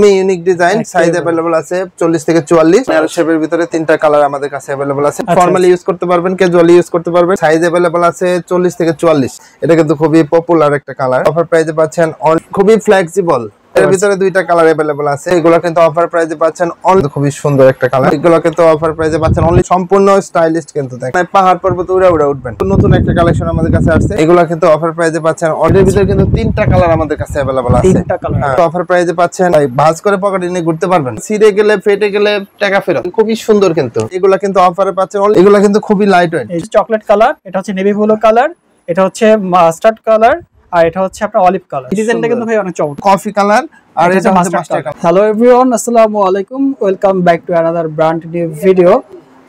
Unique design, size available আছে 40 থেকে 44। Narrow শেপের ভিতরে তিনটা কালার আমাদের কাছে अवेलेबल আছে। ফর্মালি ইউজ করতে পারবেন, ক্যাজুয়ালি ইউজ করতে পারবেন। সাইজ अवेलेबल আছে 40 থেকে 44। এটা কিন্তু খুবই পপুলার একটা কালার। অফার প্রাইসে পাচ্ছেন, খুবই ফ্লেক্সিবল। এর ভিতরে দুইটা কালার अवेलेबल আছে। এগুলো কিন্তু অফার প্রাইসে পাচ্ছেন, খুবই সুন্দর একটা কালার। এগুলো কিন্তু অফার প্রাইসে পাচ্ছেন অনলি, সম্পূর্ণ স্টাইলিশ কিন্তু দেখেন, পাহাড় পর্বত উড়ে উঠবেন। নতুন একটা কালেকশন আমাদের কাছে আসছে। এগুলো কিন্তু অফার প্রাইসে পাচ্ছেন। এর ভিতরে কিন্তু তিনটা কালার আমাদের কাছে अवेलेबल আছে। তিনটা কালার অফার প্রাইসে পাচ্ছেন। ভাঁজ করে পকেটে নিয়ে ঘুরতে পারবেন। ছিঁড়ে গেলে ফেটে গেলে টাকা ফেরত। খুবই সুন্দর কিন্তু এগুলো কিন্তু অফারে পাচ্ছেন। এগুলো কিন্তু খুবই লাইট ওয়েট। এই যে চকলেট কালার, এটা হচ্ছে নেভি ব্লু কালার, এটা হচ্ছে মাস্টার্ড কালার, আর এটা হচ্ছে আপনার অলিভ কালার। ডিজাইনটা কিন্তু ভাই অনেক চমৎকার, কফি কালার, আর এটা হচ্ছে মাস্টার্ড কালার। হ্যালো এভরিওয়ান, আসসালামু আলাইকুম, welcome back to another brand new video.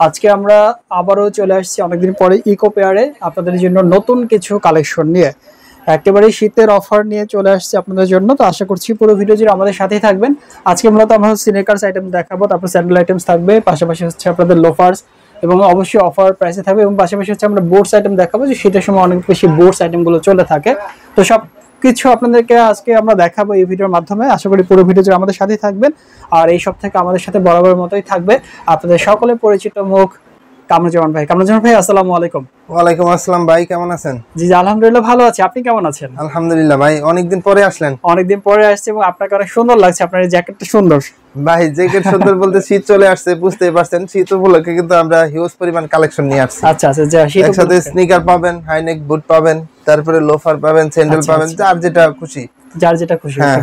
আজকে আমরা আবারও চলে আসছি অনেকদিন পরে ইকো পেয়ারে আপনাদের জন্য নতুন কিছু কালেকশন নিয়ে। একেবারে শীতের অফার নিয়ে চলে আসছে আপনাদের জন্য। তো আশা করছি পুরো ভিডিও জুড়ে আমাদের সাথেই থাকবেন। আজকে মূলত আমরা স্নিকার্স আইটেম দেখাবো, তারপর স্যান্ডেল আইটেমস থাকবে, পাশাপাশি হচ্ছে আপনাদের লোফার্স এবং অবশ্যই অফার প্রাইসে থাকবে, এবং পাশাপাশি হচ্ছে আমরা বোটস আইটেম দেখাবো, যে শীতের সময় অনেক বেশি বোটস আইটেমগুলো চলে থাকে। তো সব কিছু আপনাদেরকে আজকে আমরা দেখাবো এই ভিডিওর মাধ্যমে। আশা করি পুরো ভিডিও জুড়ে আমাদের সাথেই থাকবেন। আর এই সব থেকে আমাদের সাথে বরাবরের মতোই থাকবে আপনাদের সকলের পরিচিত মুখ কামরুজ্জামান ভাই। কামরুজ্জামান ভাই, আসসালামু আলাইকুম। ওয়ালাইকুম আসসালাম ভাই, কেমন আছেন? জি আলহামদুলিল্লাহ ভালো আছি, আপনি কেমন আছেন? আলহামদুলিল্লাহ ভাই, অনেকদিন পরে আসলেন। অনেকদিন পরে আসছে এবং আপনাকে অনেক সুন্দর লাগছে, আপনার এই জ্যাকেটটা সুন্দর। ভাই জ্যাকেট সুন্দর বলতে শীত চলে আসছে, বুঝতেই পারছেন। শীত উপলক্ষে কিন্তু আমরা হিউজ পরিমাণ কালেকশন নিয়ে আসছি। আচ্ছা আচ্ছা, একসাথে স্নিকার পাবেন, হাইনেক বুট পাবেন, তারপরে লোফার পাবেন, স্যান্ডেল পাবেন, যার যেটা খুশি।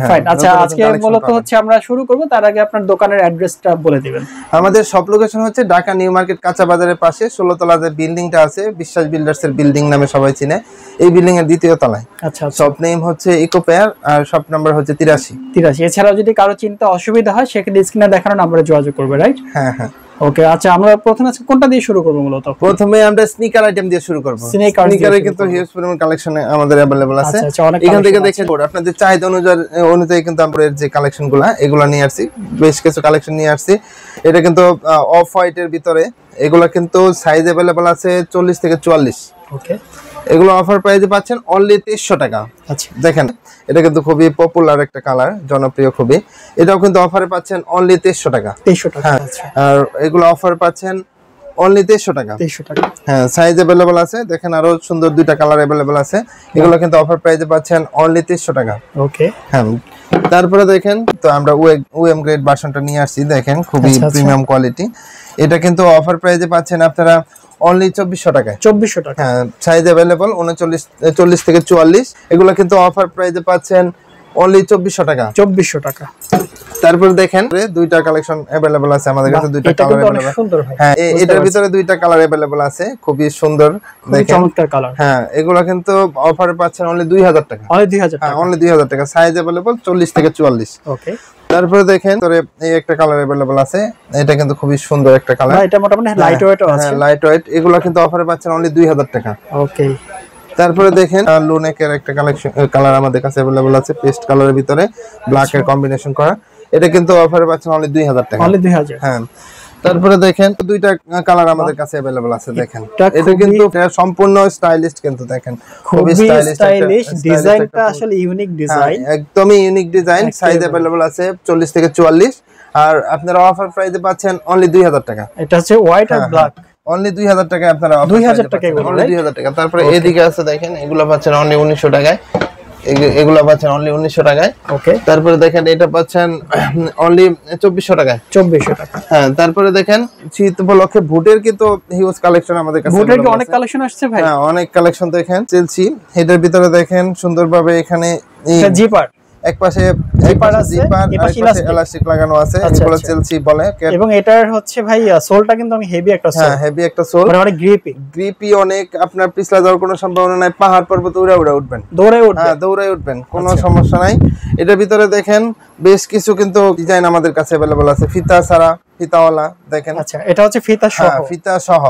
ফাইন। আচ্ছা, আজকে মূলত হচ্ছে আমরা শুরু করব, তার আগে আপনার দোকানের অ্যাড্রেসটা বলে দিবেন। আমাদের সব লোকেশন হচ্ছে ঢাকা নিউ মার্কেট কাঁচা বাজারের পাশে 16 তলা যে বিল্ডিংটা আছে, বিশ্বাস বিল্ডার্স এর বিল্ডিং নামে সবাই চিনে। এই বিল্ডিং এর দ্বিতীয় তলায়। আচ্ছা, শপ নেম হচ্ছে ইকো পেয়ার, আর শপ নাম্বার হচ্ছে 83। এছাড়াও যদি কারো চিন্তা অসুবিধা হয়, সেক্ষেত্রে স্ক্রিনে দেখানো নম্বরে যোগাযোগ করবে, রাইট? হ্যাঁ হ্যাঁ। ওকে, আচ্ছা আমরা প্রথমে আজকে কোনটা দিয়ে শুরু করব? মূলত প্রথমে আমরা স্নিকার আইটেম দিয়ে শুরু করব। স্নিকারে কিন্তু হিউজ পরিমাণ কালেকশন আমাদের अवेलेबल আছে। এখান থেকে দেখে আপনাদের চাহিদা অনুযায়ী কিন্তু আমরা যে কালেকশনগুলো এগুলো নিয়ে আসছি, বেশ কিছু কালেকশন নিয়ে আসছি। এটা কিন্তু অফ হোয়াইট এর ভিতরে, এগুলো কিন্তু সাইজ अवेलेबल আছে 40 থেকে 44। ওকে, এগুলো অফার প্রাইসে পাচ্ছেন অনলি 2300 টাকা। আচ্ছা, দেখেন এটা কিন্তু খুবই পপুলার একটা কালার, জনপ্রিয় খুবই। এটাও কিন্তু অফারে পাচ্ছেন অনলি 2300 টাকা। 2300 টাকা। আচ্ছা, আর এগুলো অফার পাচ্ছেন অনলি 2300 টাকা। 2300 টাকা। হ্যাঁ, সাইজ अवेलेबल আছে। দেখেন আরো সুন্দর দুইটা কালার अवेलेबल আছে। এগুলো কিন্তু অফার প্রাইসে পাচ্ছেন অনলি 2300 টাকা। ওকে, হ্যাঁ। তারপরে দেখেন তো আমরা ওএম গ্রেড ভার্সনটা নিয়ে আসছি, দেখেন খুবই প্রিমিয়াম কোয়ালিটি। এটা কিন্তু অফার প্রাইসে পাচ্ছেন আপনারা অনলি 2400 টাকায়। 2400 টাকা। হ্যাঁ, সাইজ अवेलेबल 40 থেকে 44। এগুলো কিন্তু অফার প্রাইসে পাচ্ছেন অনলি 2400 টাকা। 2400 টাকা। তারপর দেখেন দুইটা কালেকশন अवेलेबल আছে আমাদের কাছে, দুইটা কালার अवेलेबल। সুন্দর ভাই। হ্যাঁ, এটার ভিতরে দুইটা কালার अवेलेबल আছে, খুবই সুন্দর, দেখেন চমৎকার কালার। হ্যাঁ, এগুলো কিন্তু অফারে পাচ্ছেন অনলি 2000 টাকা। অনলি 2000 টাকা। হ্যাঁ, অনলি 2000 টাকা। সাইজ अवेलेबल 40 থেকে 44। ওকে, তারপরে দেখেন এই একটা কালার अवेलेबल আছে। এটা কিন্তু খুবই সুন্দর একটা কালার। এটা মোটামুটি লাইট ওয়েটও আছে। হ্যাঁ, লাইট ওয়েট। এগুলো কিন্তু অফারে পাচ্ছেন অনলি 2000 টাকা। ওকে, তারপরে দেখেন লুনেকের একটা কালার আমাদের কাছে अवेलेबल আছে, পেস্ট কালারের ভিতরে ব্ল্যাক এর কম্বিনেশন করা। এটা কিন্তু অফারে পাচ্ছেন অনলি 2000 টাকা। অনলি 2000। হ্যাঁ। তারপরে দেখেন দুইটা কালার আমাদের কাছে अवेलेबल আছে। দেখেন এটা কিন্তু সম্পূর্ণ স্টাইলিশ কিন্তু, দেখেন খুবই স্টাইলিশ। ডিজাইনটা আসলে ইউনিক ডিজাইন, একদমই ইউনিক ডিজাইন। সাইজ अवेलेबल আছে 40 থেকে 44। আর আপনারা অফার প্রাইসে পাচ্ছেন অনলি 2000 টাকা। এটা হচ্ছে হোয়াইট আর ব্ল্যাক। অনলি 2000 টাকায় আপনারা 2000 টাকা, অনলি 2000 টাকা। তারপরে এদিকে আছে দেখেন, এগুলো পাচ্ছেন অনলি 1900 টাকায়। এগুলো পাচ্ছেন অনলি 1900 টাকায়। ওকে, তারপরে দেখেন এটা পাচ্ছেন অনলি 2400 টাকায়। 2400 টাকা। হ্যাঁ, তারপরে দেখেন শীত উপলক্ষে বুটের কিন্তু হিউজ কালেকশন আমাদের কাছে। বুটের কি অনেক কালেকশন আসছে ভাই? হ্যাঁ, অনেক কালেকশন দেখেন চেলসি। এটার ভিতরে দেখেন সুন্দরভাবে এখানে জিপার, একপাশে জিপার আছে, এপাশে ইলাস্টিক লাগানো আছে। এগুলো চেলসি বলে। এবং এটার হচ্ছে ভাই সোলটা কিন্তু অনেক হেভি একটা সোল। হ্যাঁ, হেভি একটা সোল, মানে অনেক গ্রিপি অনেক। আপনার পিছলা যাওয়ার কোনো সম্ভাবনা নাই, পাহাড় পর্বত উড়ে উঠবেন, দৌড়ে উঠবেন, কোনো সমস্যা নাই। এটার ভিতরে দেখেন বেশ কিছু কিন্তু ডিজাইন আমাদের কাছে अवेलेबल আছে, ফিতা ছাড়া, ফিতাওয়ালা। দেখেন আচ্ছা, এটা হচ্ছে ফিতা সহ। ফিতা সহ,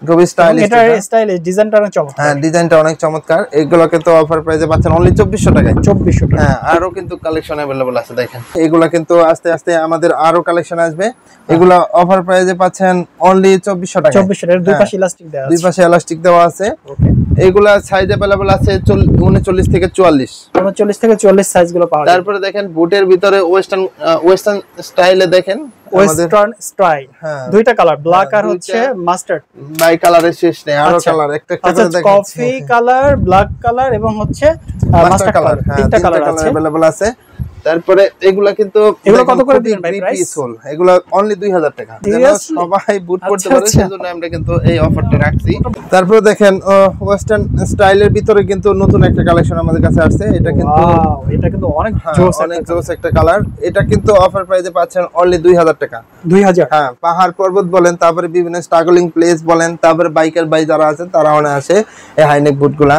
খুবই স্টাইলিশ। এটা স্টাইলিশ, ডিজাইনটা অনেক চমৎকার। হ্যাঁ, ডিজাইনটা অনেক চমৎকার। এগুলো কিন্তু অফার প্রাইসে পাচ্ছেন অনলি 2400 টাকায়। 2400 টাকা। হ্যাঁ, আরো কিন্তু কালেকশন अवेलेबल আছে। দেখেন এগুলো কিন্তু আস্তে আস্তে আমাদের আরো কালেকশন আসবে। এগুলো অফার প্রাইসে পাচ্ছেন অনলি 2400 টাকা। 2400 এর দুই পাশে ইলাস্টিক দেওয়া আছে। দুই পাশে ইলাস্টিক দেওয়া আছে। এগুলা সাইজ अवेलेबल আছে 39 থেকে 44। 39 থেকে 44 সাইজ গুলো পাওয়া যায়। তারপরে দেখেন বুটের ভিতরে ওয়েস্টার্ন স্টাইলে দেখেন ওয়েস্টার্ন স্টাইল, দুইটা কালার, ব্ল্যাক আর হচ্ছে মাস্টার্ড। বাই কালারের শেষ নেই, আরো কালার একটা একটা করে দেখেন। কফি কালার, ব্ল্যাক কালার এবং হচ্ছে মাস্টার্ড কালার, তিনটা কালার আছে अवेलेबल আছে। তারপরে এগুলা কিন্তু এগুলো কত করে দিবেন ভাই প্রাইস? এগুলা অনলি 2000 টাকা, যেন সবাই বুট করতে পারে সেজন্য আমরা কিন্তু এই অফারটা রাখছি। তারপরে দেখেন ওয়েস্টার্ন স্টাইলের ভিতরে কিন্তু নতুন একটা কালেকশন আমাদের কাছে আসছে। এটা কিন্তু অনেক জোস, অনেক জোস একটা কালার। এটা কিন্তু অফার প্রাইসে পাচ্ছেন অনলি 2000 টাকা। 2000? হ্যাঁ, পাহাড় পর্বত বলেন, তারপরে বিভিন্ন স্ট্রাগলিং প্লেস বলেন, তারপরে বাইকার ভাই যারা আছেন তারা আসে এই হাইনেক বুটগুলা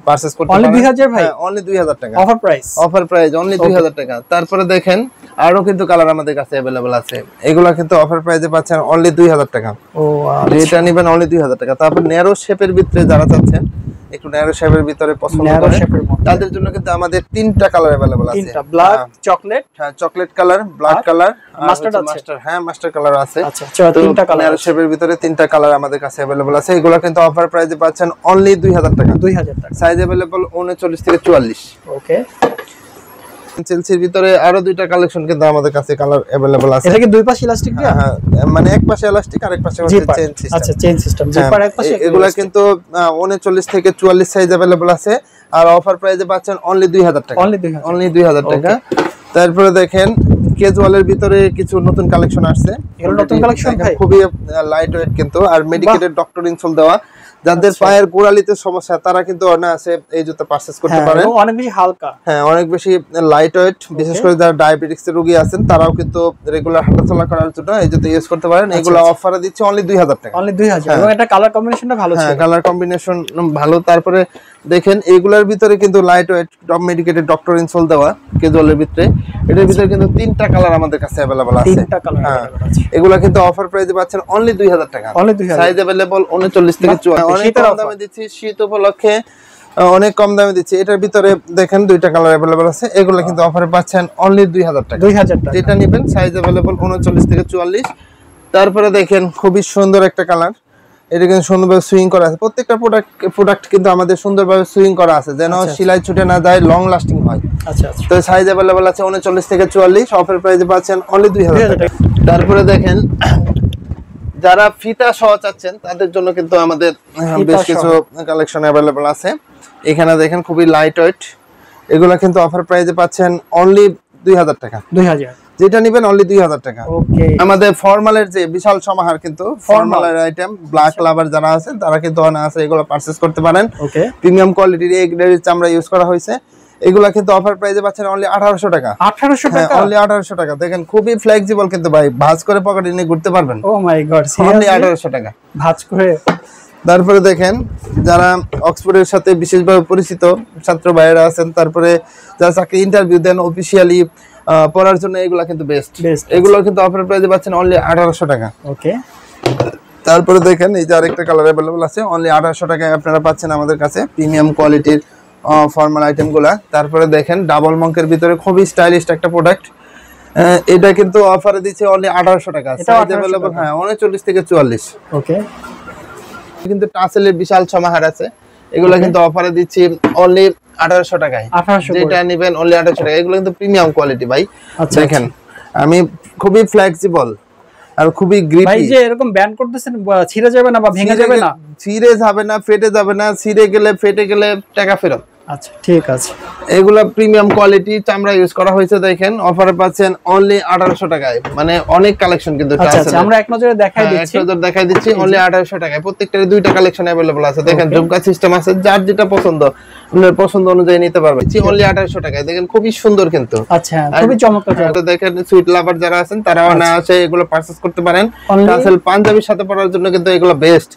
পারচেজ করতে পারেন। অনলি 2000 ভাই? অনলি 2000 টাকা offer price. Offer price only 2000 টাকা। তারপরে দেখেন আরো কিন্তু কালার আমাদের কাছে अवेलेबल আছে। এগুলা কিন্তু অফার প্রাইসে পাচ্ছেন অনলি 2000 টাকা। ও এটা নেবেন অনলি 2000 টাকা। তারপর ন্যারো শেপের ভিতরে যারা চাচ্ছেন, একটু ন্যারো শেপের ভিতরে পছন্দ করেন, তাদের জন্য কিন্তু আমাদের তিনটা কালার अवेलेबल আছে। তিনটা, ব্ল্যাক, চকলেট, হ্যাঁ chocolate colour, black colour, mustard আছে। মাস্টার, হ্যাঁ মাস্টার কালার আছে। আচ্ছা, তিনটা কালার ন্যারো শেপের ভিতরে তিনটা কালার আমাদের কাছে अवेलेबल আছে। এগুলা কিন্তু অফার প্রাইসে পাচ্ছেন অনলি 2000 টাকা। 2000 টাকা। সাইজ अवेलेबल 39 থেকে 44। ওকে। চেলসির ভিতরে আরো দুইটা কালেকশন কিন্তু আমাদের কাছে কালার अवेलेबल আছে। এটা কি দুই পাশে ইলাস্টিক দেয়া? হ্যাঁ, মানে এক পাশে ইলাস্টিক আর এক পাশে হচ্ছে চেইন সিস্টেম। আচ্ছা, চেইন সিস্টেম, জিপার এক পাশে। এগুলা কিন্তু 39 থেকে 44 সাইজ अवेलेबल আছে। আর অফার প্রাইসে পাচ্ছেন অনলি 2000 টাকা। অনলি 2000 টাকা। তারপরে দেখেন ক্যাজুয়ালের ভিতরে কিছু নতুন কালেকশন আসছে। এগুলো নতুন কালেকশন ভাই? খুবই লাইট ওয়েট কিন্তু, আর মেডিকেটেড ডক্টর ইনসোল দেওয়া। যাদের পায়ের গোড়ালিতে সমস্যা তারা কিন্তু আছে এই জুতা পারচেজ করতে পারেন। অনেক বেশি হালকা, হ্যাঁ অনেক বেশি লাইট ওয়েট। বিশেষ করে যারা ডায়াবেটিক্স এর রোগী আছেন তারাও কিন্তু রেগুলার হাঁটাচলা করার জন্য এই জুতা ইউজ করতে পারেন। এগুলো অফারে দিচ্ছে অনলি 2000 টাকা। অনলি 2000। এবং এটা কালার কম্বিনেশনটা ভালো ছিল। হ্যাঁ, কালার কম্বিনেশন ভালো। তারপরে দেখেন এগুলোর ভিতরে কিন্তু light weight medicated doctor insole দেওয়া ক্যাজুয়ালের ভিতরে। এটার ভিতরে কিন্তু তিনটা কালার আমাদের কাছে अवेलेबल আছে। তিনটা কালার আছে। এগুলা কিন্তু অফার প্রাইসে পাচ্ছেন অনলি 2000 টাকা। অনলি 2000। সাইজ अवेलेबल 39 থেকে 44। অনেক কম দামে দিচ্ছি, শীত উপলক্ষে অনেক কম দামে দিচ্ছি। এটার ভিতরে দেখেন দুইটা কালার अवेलेबल আছে। এগুলা কিন্তু অফারে পাচ্ছেন অনলি 2000 টাকা। 2000 টাকা। যেটা নেবেন সাইজ अवेलेबल 39 থেকে 44। তারপরে দেখেন খুবই সুন্দর একটা কালার। এটা কিন্তু সুন্দরভাবে সুইং করা আছে। প্রত্যেকটা প্রোডাক্ট কিন্তু আমাদের সুন্দরভাবে সুইং করা আছে, যেন সেলাই ছুটে না যায়, লং লাস্টিং হয়। আচ্ছা। তো সাইজ अवेलेबल আছে 39 থেকে 44। অফার প্রাইসে পাচ্ছেন অনলি 2000 টাকা। তারপরে দেখেন যারা ফিতা সহ চাচ্ছেন তাদের জন্য কিন্তু আমাদের বেশ কিছু কালেকশন अवेलेबल আছে। এখানে দেখেন খুবই লাইট ওয়েট। এগুলা কিন্তু অফার প্রাইসে পাচ্ছেন অনলি 2000 টাকা। 2000। যেটা নেবেন অনলি 2000 টাকা। ওকে। আমাদের ফর্মালের যে বিশাল সমাহার, কিন্তু ফর্মালের আইটেম ব্ল্যাক লাভার যারা আছেন তারা কিন্তু আছে এগুলো পারচেজ করতে পারেন। ওকে। প্রিমিয়াম কোয়ালিটির এই গ্রেডের চামড়া ইউজ করা হয়েছে। এগুলা কিন্তু অফার প্রাইসে পাচ্ছেন অনলি 1800 টাকা। 1800 টাকা? অনলি 1800 টাকা। দেখেন খুবই ফ্লেক্সিবল কিন্তু ভাই, ভাঁজ করে পকেটে নিয়ে ঘুরতে পারবেন। ও মাই গড, অনলি 1800 টাকা ভাঁজ করে। তারপরে দেখেন যারা অক্সফোর্ডের সাথে বিশেষভাবে পরিচিত ছাত্র ভাইয়েরা আছেন, তারপরে যারা চাকরি ইন্টারভিউ দেন অফিশিয়ালি পড়ার জন্য, এগুলা কিন্তু বেস্ট। এগুলো কিন্তু অফার প্রাইসে পাচ্ছেন অনলি 1800 টাকা। ওকে। তারপরে দেখেন এই যে আরেকটা কালার अवेलेबल আছে, অনলি 1800 টাকায় আপনারা পাচ্ছেন আমাদের কাছে প্রিমিয়াম কোয়ালিটির ফর্মাল আইটেমগুলা। তারপরে দেখেন ডাবল মঙ্কের ভিতরে খুবই স্টাইলিশ একটা প্রোডাক্ট। এটা কিন্তু অফারে দিচ্ছে অনলি 1800 টাকা। সাইজ अवेलेबल হ্যাঁ 39 থেকে 44। ওকে। কিন্তু টাসেলের বিশাল সমাহার আছে। এগুলো কিন্তু অফারে দিচ্ছি অনলি 1800 টাকায়। যেটা নেবেন অনলি 1800 টাকা। এগুলো কিন্তু প্রিমিয়াম কোয়ালিটি ভাই। দেখেন আমি খুবই ফ্লেক্সিবল আর খুবই গ্রিপি। ভাই যে এরকম ব্যান্ড করতেছেন, ছিঁড়ে যাবে না বা ভেঙে যাবে না? ছিঁড়ে যাবে না, ফেটে যাবে না। ছিঁড়ে গেলে ফেটে গেলে টাকা ফেরত। আচ্ছা, ঠিক আছে। এগুলা প্রিমিয়াম কোয়ালিটি চামড়া ইউজ করা হয়েছে। দেখেন অফারে পাচ্ছেন অনলি 1800 টাকায়। মানে অনেক কালেকশন কিন্তু আচ্ছা, আমরা এক নজরে দেখাই দিচ্ছি অনলি 1800 টাকায়। প্রত্যেকটার দুইটা কালেকশন अवेलेबल আছে। দেখেন ঝুমকা সিস্টেম আছে, যার যেটা পছন্দ আপনার পছন্দ অনুযায়ী নিতে পারবেন। অনলি 1800 টাকায়। দেখেন খুবই সুন্দর কিন্তু। আচ্ছা, খুবই চমৎকার। দেখেন সুইট লাভার যারা আছেন তারাও না আছে এগুলো পারচেজ করতে পারেন। টাসেল পাঞ্জাবির সাথে পরার জন্য কিন্তু এগুলো বেস্ট।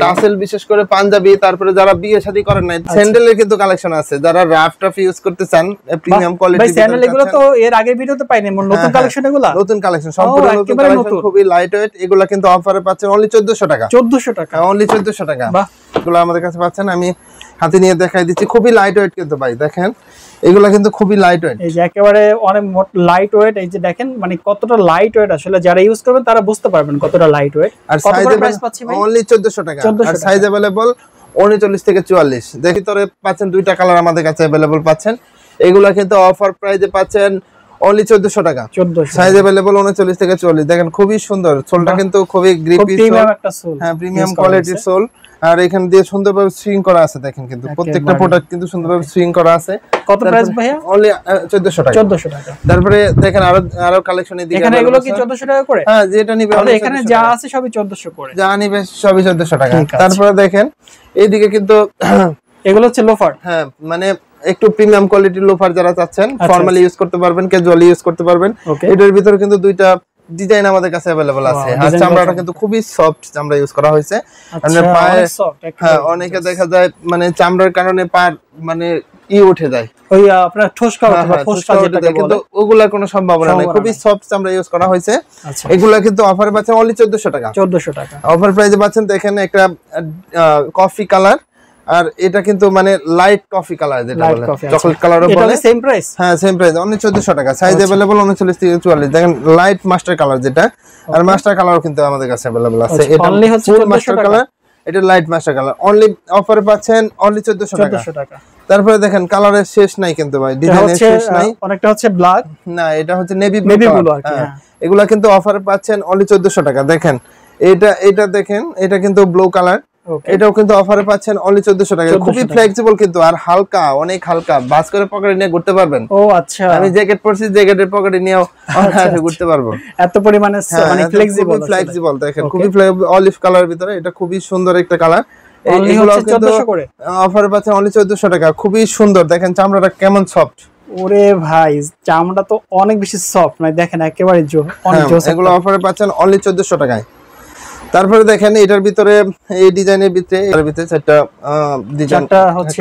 টাসেল বিশেষ করে পাঞ্জাবি, তারপরে যারা বিয়ে শাদী করেন না, স্যান্ডেলের কিন্তু কালেকশন আছে। যারা রাফ টাফ ইউজ করতে চান প্রিমিয়াম কোয়ালিটি। ভাই স্যান্ডেল এগুলো তো এর আগের ভিডিওতে পাইনি, নতুন কালেকশন এগুলো। নতুন কালেকশন, সম্পূর্ণ নতুন কালেকশন, খুবই লাইট ওয়েট। এগুলো কিন্তু অফারে পাচ্ছেন অনলি 1400 টাকা। 1400 টাকা? অনলি 1400 টাকা। এগুলো আমাদের কাছে পাচ্ছেন। আমি হাতে নিয়ে দেখাই দিচ্ছি। খুবই লাইট ওয়েট কিন্তু ভাই। দেখেন এগুলা কিন্তু খুবই লাইট ওয়েট। এই যে একেবারে অনেক লাইট ওয়েট। এই যে দেখেন মানে কতটা লাইট ওয়েট, আসলে যারা ইউজ করবেন তারা বুঝতে পারবেন কতটা লাইট ওয়েট। আর সাইজ প্রাইস পাচ্ছি ভাই অনলি 1400 টাকা। আর সাইজ अवेलेबल 39 থেকে 44। দেখি তোরে পাচ্ছেন দুইটা কালার আমাদের কাছে अवेलेबल পাচ্ছেন। এগুলা কিন্তু অফার প্রাইসে পাচ্ছেন অনলি 1400 টাকা। 1400 সাইজ अवेलेबल 39 থেকে 44। দেখেন খুবই সুন্দর, সোলটা কিন্তু খুবই গ্রিপি সোল, প্রিমিয়াম একটা সোল। হ্যাঁ প্রিমিয়াম কোয়ালিটির সোল। আর এখান দিয়ে সুন্দরভাবে সুইং করা আছে, দেখেন কিন্তু প্রত্যেকটা প্রোডাক্ট কিন্তু সুন্দরভাবে সুইং করা আছে। কত প্রাইস ভাইয়া? অনলি 1400 টাকা। 1400 টাকা। তারপরে দেখেন আরো কালেকশনের দিকে এখানে এগুলো কি 1400 টাকা করে? হ্যাঁ যেটা নিবে তাহলে এখানে যা আছে সবই 1400 করে। যা নিবে সবই 1400 টাকা। তারপরে দেখেন এইদিকে কিন্তু এগুলো হচ্ছে লোফার। হ্যাঁ মানে একটু প্রিমিয়াম কোয়ালিটির লোফার যারা চাচ্ছেন, ফর্মালি ইউজ করতে পারবেন, ক্যাজুয়ালি ইউজ করতে পারবেন। এটার ভিতরে কিন্তু দুইটা ডিজাইন আমাদের কাছে अवेलेबल আছে। আর চামড়াটা কিন্তু খুবই সফট চামড়া ইউজ করা হয়েছে। মানে পায়ে হ্যাঁ অনেকে দেখা যায় মানে চামড়ার কারণে পা মানে উঠে যায়, ওই আপনার ঠোসকা উঠে বা ফোসকা যেটা বলে, কিন্তু ওগুলা কোনো সম্ভাবনা নাই, খুবই সফট চামড়া ইউজ করা হয়েছে। এগুলা কিন্তু অফারে পাচ্ছেন অনলি 1400 টাকা। 1400 টাকা অফার প্রাইসে পাচ্ছেন। দেখেন একটা কফি কালার, আর এটা কিন্তু মানে লাইট কফি কালার, যেটা বলে চকলেট কালারও বলে। এটা সেম প্রাইস? হ্যাঁ সেম প্রাইস, অনলি 1400 টাকা। সাইজ अवेलेबल 39 থেকে 44। দেখেন লাইট মাস্টার কালার যেটা, আর মাস্টার কালারও কিন্তু আমাদের কাছে अवेलेबल আছে। এটা অনলি হচ্ছে ফুল মাস্টার কালার, এটা লাইট মাস্টার কালার। অনলি অফারে পাচ্ছেন অনলি 1400 টাকা। তারপরে দেখেন কালারের শেষ নাই কিন্তু ভাই, ডিজাইনের শেষ নাই। অনেকটা হচ্ছে ব্ল্যাক, না এটা হচ্ছে নেভি ব্লু। হ্যাঁ এগুলা কিন্তু অফারে পাচ্ছেন অনলি 1400 টাকা। দেখেন এটা দেখেন, এটা কিন্তু ব্লু কালার, এটাও কিন্তু অফারে পাচ্ছেন অনলি 1400 টাকা। খুবই ফ্লেক্সিবল কিন্তু, আর হালকা, অনেক হালকা, বাস করে পকেটে নিয়ে ঘুরতে পারবেন। ও আচ্ছা, আমি জ্যাকেট পরছি, জ্যাকেটের পকেটে নিয়েও ঘুরতে পারবো, এত পরিমাণে মানে ফ্লেক্সিবল। দেখেন খুবই অলিভ কালারের ভিতরে, এটা খুবই সুন্দর একটা কালার। এইগুলো কিন্তু অফারে পাচ্ছেন অনলি 1400 টাকা। খুবই সুন্দর, দেখেন চামড়াটা কেমন সফট। ওরে ভাই চামড়া তো অনেক বেশি সফট, মানে দেখেন একেবারে অনেক জোস। এগুলো অফারে পাচ্ছেন অনলি 1400 টাকায়। তারপরে দেখেন এটার ভিতরে, এই ডিজাইনের ভিতরে, এর ভিতরে চারটা ডিজাইন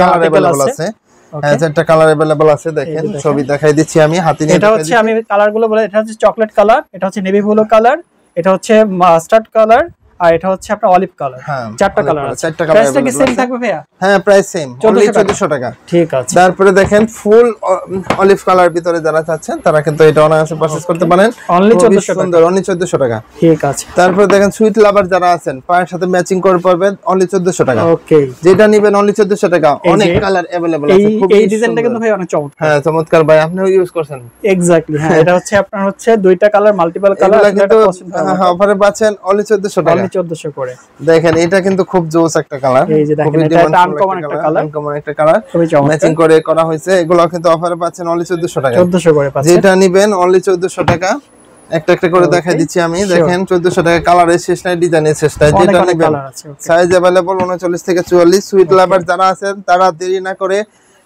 কালার अवेलेबल আছে। হ্যাঁ চারটা কালার अवेलेबल আছে। দেখেন ছবি দেখাই দিচ্ছি আমি হাতে নিয়ে। এটা হচ্ছে আমি কালারগুলো বলে, এটা হচ্ছে চকলেট কালার, এটা হচ্ছে নেভি ব্লু কালার, এটা হচ্ছে মাস্টার্ড কালার, আর এটা হচ্ছে আপনার অলিভ কালার। চারটা কালার আছে। চারটা কালার প্রাইসটা কি সেম থাকবে ভাইয়া? হ্যাঁ প্রাইস সেম, অনলি 1400 টাকা। ঠিক আছে। তারপরে দেখেন ফুল অলিভ কালার ভিতরে যারা চাচ্ছেন তারা কিন্তু এটা অনায়াসে পারচেজ করতে পারেন, অনলি 1400 টাকা। অনলি 1400 টাকা। ঠিক আছে। তারপরে দেখেন সুইট লাভার যারা আছেন, পায়ের সাথে ম্যাচিং করে পারবেন অনলি 1400 টাকা। ওকে, যেটা নেবেন অনলি 1400 টাকা। অনেক কালার अवेलेबल আছে। এই ডিজাইনটা কিন্তু ভাই অনেক চমৎকার। হ্যাঁ চমৎকার ভাই, আপনিও ইউজ করছেন। এক্স্যাক্টলি, হ্যাঁ এটা হচ্ছে আপনার হচ্ছে দুইটা কালার, মাল্টিপল কালার, এটা পছন্দ হবে। হ্যাঁ অফারে পাচ্ছেন অনলি 1400 টাকা। অনলি 1400 করে। দেখেন এটা কিন্তু খুব জোস একটা কালার, এই যে দেখেন এটা আনকমন একটা কালার, আনকমন একটা কালার, খুবই চমৎকার, ম্যাচিং করে করা হয়েছে। এগুলো কিন্তু অফারে পাচ্ছেন অনলি 1400 টাকা। 1400 করে পাচ্ছেন। যেটা নেবেন অনলি 1400 টাকা। একটা একটা করে দেখাই দিচ্ছি আমি। দেখেন 1400 টাকা, কালারের শেষ নাই, ডিজাইনের শেষ নাই। যেটা নেবেন সাইজ अवेलेबल 39 থেকে 44। সুইট লাভার যারা আছেন তারা দেরি না করে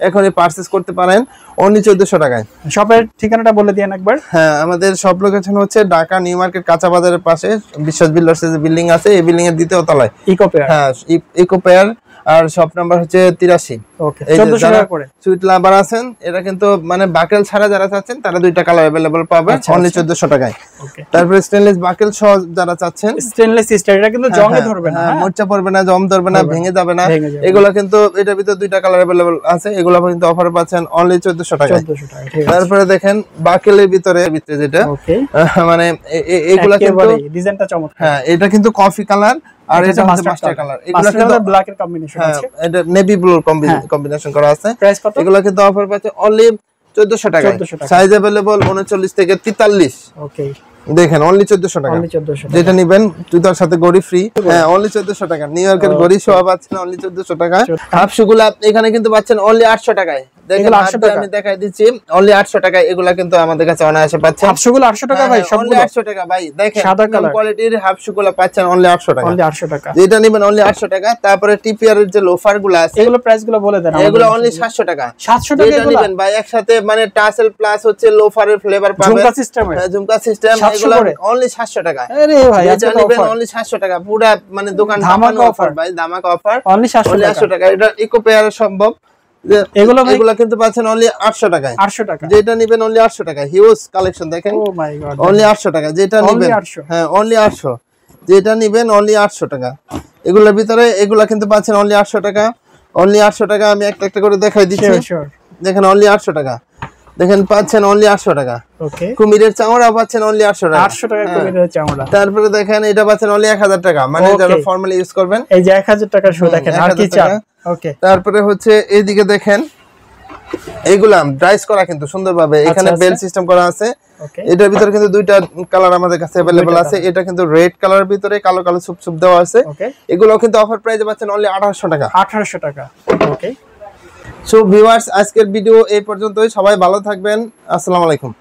এখনই পারচেজ করতে পারেন অনলি 1400 টাকায়। শপের ঠিকানাটা বলে দিয়েন একবার। হ্যাঁ আমাদের শপ লোকেশন হচ্ছে ঢাকা নিউ মার্কেট কাঁচা বাজারের পাশে বিশ্বাস বিল্ডার্স এর বিল্ডিং আছে, এই বিল্ডিং এর দ্বিতীয় তলায় ইকো পেয়ার। হ্যাঁ ইকো পেয়ার, আর শপ নাম্বার হচ্ছে 83। ওকে 1400 টাকা করে। সুইট লাভার আছেন, এটা কিন্তু মানে বাকেল ছাড়া যারা চাচ্ছেন তারা দুইটা কালার अवेलेबल পাবেন অনলি 1400 টাকায়। ওকে। তারপর স্টেনলেস বাকেল সহ যারা চাচ্ছেন, স্টেনলেস স্টিল, এটা কিন্তু জংয়ে ধরবে না, মোচা পড়বে না, জং ধরবে না, ভেঙে যাবে না। এগুলো কিন্তু এটার ভিতর দুইটা কালার अवेलेबल আছে। এগুলো কিন্তু অফারে পাচ্ছেন অনলি 1400 টাকায়। 1400 টাকা, ঠিক আছে। তারপরে দেখেন বাকেলের ভিতরে যেটা, ওকে মানে এগুলা কিন্তু ডিজাইনটা চমৎকার। হ্যাঁ এটা কিন্তু কফি কালার, আর এটা হচ্ছে মাস্টার কালার। এগুলা কিন্তু ব্ল্যাক এর কম্বিনেশন আছে, এটা নেভি ব্লু কম্বিনেশন করা আছে। প্রাইস কত? এগুলা কিন্তু অফার পাচ্ছে অনলি 1400 টাকা। সাইজ अवेलेबल 39 থেকে 43। ওকে দেখেন অনলি 1400 টাকা। যেটা নেবেন জুতার সাথে গড়ি ফ্রি। হ্যাঁ অনলি 1400 টাকা। নিউ ইয়র্কের গড়ি সহ পাচ্ছেন অনলি 1400 টাকা। হাফ শুগুলা এখানে কিন্তু পাচ্ছেন অনলি 800 টাকায়। দেখেন আমি দেখাই দিচ্ছি অনলি 800 টাকায়। এগুলা কিন্তু আমাদের কাছে অনায়াসে পাচ্ছেন। হাফ শুগুলা 800 টাকা ভাই, অনলি 800 টাকা ভাই। দেখেন সাদা কালার কোয়ালিটির হাফ শুগুলা পাচ্ছেন অনলি 800 টাকা। অনলি 800 টাকা। যেটা নেবেন অনলি 800 টাকা। তারপরে টিপিআর এর যে লোফার গুলো আছে, এগুলো প্রাইস গুলো বলে দেন। এগুলো অনলি 700 টাকা। 700 টাকা যেটা নেবেন ভাই একসাথে মানে টাসেল প্লাস হচ্ছে লোফারের ফ্লেভার পাবেন, ঝুমকা সিস্টেম, ঝুমকা সিস্টেম। এগুলো অনলি 700 টাকা। আরে ভাই যেটা নেবেন অনলি 700 টাকা। পুরো মানে দোকান ধামাকা অফার ভাই, ধামাকা অফার অনলি 700 টাকা। এটা ইকো পেয়ার সম্ভব। এগুলো কিন্তু পাচ্ছেন অনলি 800 টাকায়। 800 টাকা। যেটা নেবেন অনলি 800 টাকা। হিউজ কালেকশন দেখেন। ও মাই গড, অনলি 800 টাকা। যেটা নেবেন হ্যাঁ অনলি 800। যেটা নেবেন অনলি 800 টাকা। এগুলোর ভিতরে এগুলা কিন্তু পাচ্ছেন অনলি 800 টাকা। অনলি 800 টাকা। আমি একটা একটা করে দেখাই দিচ্ছি। দেখেন অনলি 800 টাকা। দেখেন পাচ্ছেন অনলি 800 টাকা। ওকে, কুমিরের চামড়া পাচ্ছেন অনলি 800 টাকা। 800 টাকা কুমিরের চামড়া। তারপরে দেখেন এটা পাচ্ছেন অনলি 1000 টাকা, মানে যারা ফর্মালি ইউজ করবেন। এই যে 1000 টাকা শু দেখেন, আর কি চান? ওকে, তারপরে হচ্ছে এইদিকে দেখেন এইগুলা ড্রাইস করা কিন্তু সুন্দরভাবে, এখানে বেল সিস্টেম করা আছে। এটার ভিতরে কিন্তু দুইটা কালার আমাদের কাছে अवेलेबल আছে। এটা কিন্তু রেড কালারের ভিতরে কালো কালো সুপ দেওয়া আছে। এগুলো কিন্তু অফার প্রাইসে পাচ্ছেন অনলি 1800 টাকা। 1800 টাকা। ওকে, সো ভিউয়ার্স, আজকের ভিডিও এই পর্যন্তই। সবাই ভালো থাকবেন। আসসালামু আলাইকুম।